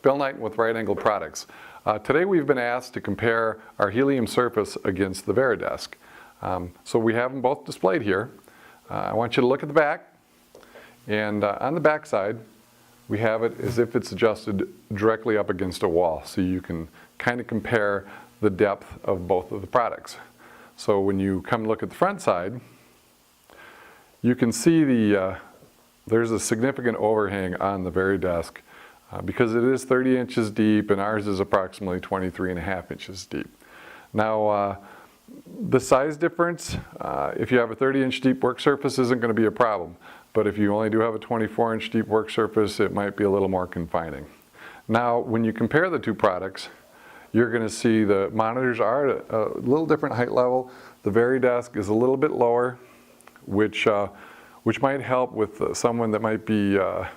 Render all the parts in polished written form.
Bill Knighton with RightAngle Products. Today we've been asked to compare our Helium Surface against the Varidesk. So we have them both displayed here. I want you to look at the back, and on the back side we have it as if it's adjusted directly up against a wall, so you can kind of compare the depth of both of the products. So when you come look at the front side, you can see there's a significant overhang on the Varidesk because it is 30 inches deep and ours is approximately 23.5 inches deep. Now the size difference, if you have a 30-inch deep work surface, isn't going to be a problem. But if you only do have a 24-inch deep work surface, it might be a little more confining. Now when you compare the two products, you're going to see the monitors are at a little different height level. The Varidesk is a little bit lower, which might help with someone that might be a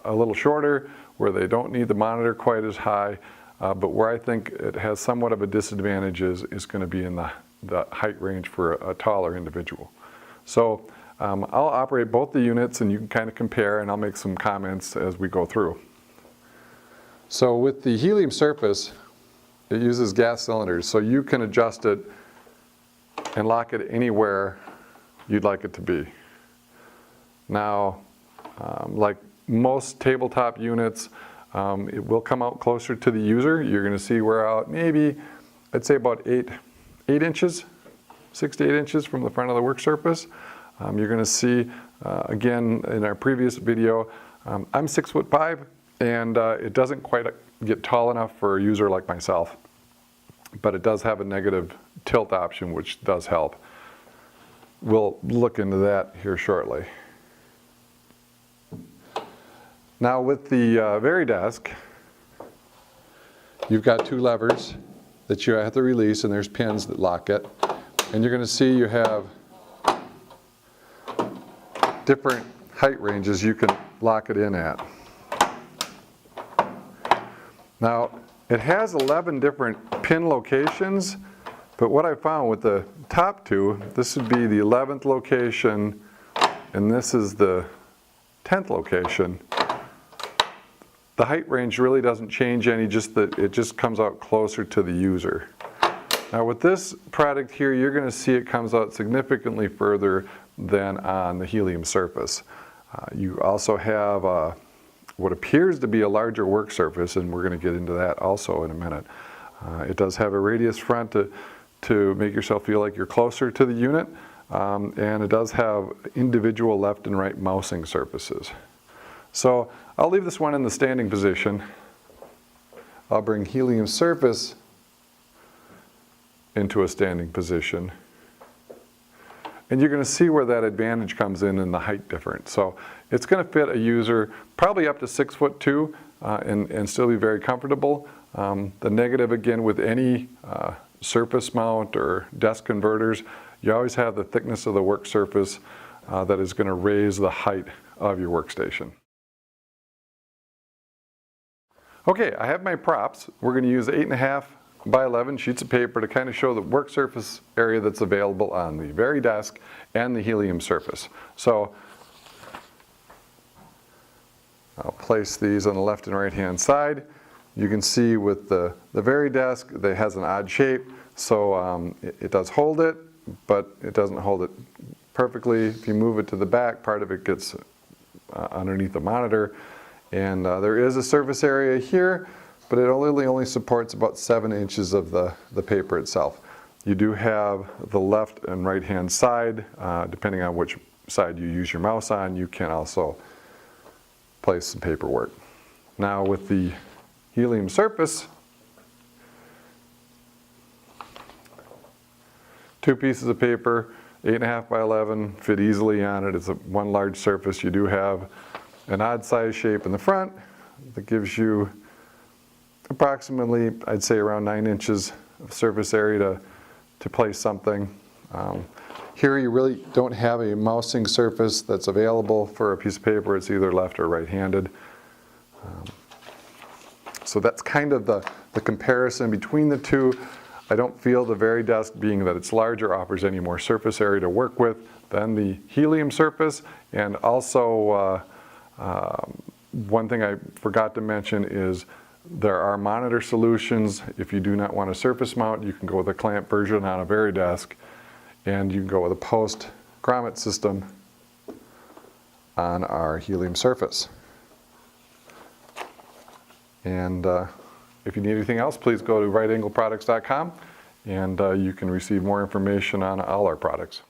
little shorter, where they don't need the monitor quite as high, but where I think it has somewhat of a disadvantage is going to be in the height range for a taller individual. So I'll operate both the units and you can kind of compare, and I'll make some comments as we go through. So with the Helium Surface, it uses gas cylinders, so you can adjust it and lock it anywhere you'd like it to be. Now, like most tabletop units, it will come out closer to the user. You're going to see we're out maybe, I'd say about 8 inches, 6 to 8 inches from the front of the work surface. You're going to see, again, in our previous video, I'm 6'5", and it doesn't quite get tall enough for a user like myself, but it does have a negative tilt option, which does help. We'll look into that here shortly. Now with the Varidesk, you've got two levers that you have to release, and there's pins that lock it. And you're going to see you have different height ranges you can lock it in at. Now it has 11 different pin locations, but what I found with the top two, this would be the 11th location and this is the 10th location. The height range really doesn't change any, just that it just comes out closer to the user. Now with this product here, you're going to see it comes out significantly further than on the Helium Surface. You also have what appears to be a larger work surface, and we're going to get into that also in a minute. It does have a radius front to make yourself feel like you're closer to the unit, and it does have individual left and right mousing surfaces. So I'll leave this one in the standing position. I'll bring Helium Surface into a standing position. And you're going to see where that advantage comes in the height difference. So it's going to fit a user probably up to 6'2", and still be very comfortable. The negative, again, with any surface mount or desk converters, you always have the thickness of the work surface that is going to raise the height of your workstation. Okay, I have my props. We're going to use 8.5 by 11 sheets of paper to kind of show the work surface area that's available on the Varidesk and the Helium Surface. So I'll place these on the left and right hand side. You can see with the Varidesk, it has an odd shape, so it does hold it, but it doesn't hold it perfectly. If you move it to the back, part of it gets underneath the monitor. And there is a surface area here, but it only supports about 7 inches of the paper itself. You do have the left and right hand side, depending on which side you use your mouse on, you can also place some paperwork. Now with the Helium Surface, 2 pieces of paper, 8.5 by 11, fit easily on it. It's one large surface. You do have an odd size shape in the front that gives you approximately, I'd say, around 9 inches of surface area to place something. Here you really don't have a mousing surface that's available for a piece of paper. It's either left or right-handed. So that's kind of the comparison between the two. I don't feel the Varidesk, being that it's larger, offers any more surface area to work with than the Helium Surface, and also One thing I forgot to mention is there are monitor solutions. If you do not want a surface mount, you can go with a clamp version on a Varidesk, and you can go with a post grommet system on our Helium Surface. And if you need anything else, please go to RightAngleProducts.com, and you can receive more information on all our products.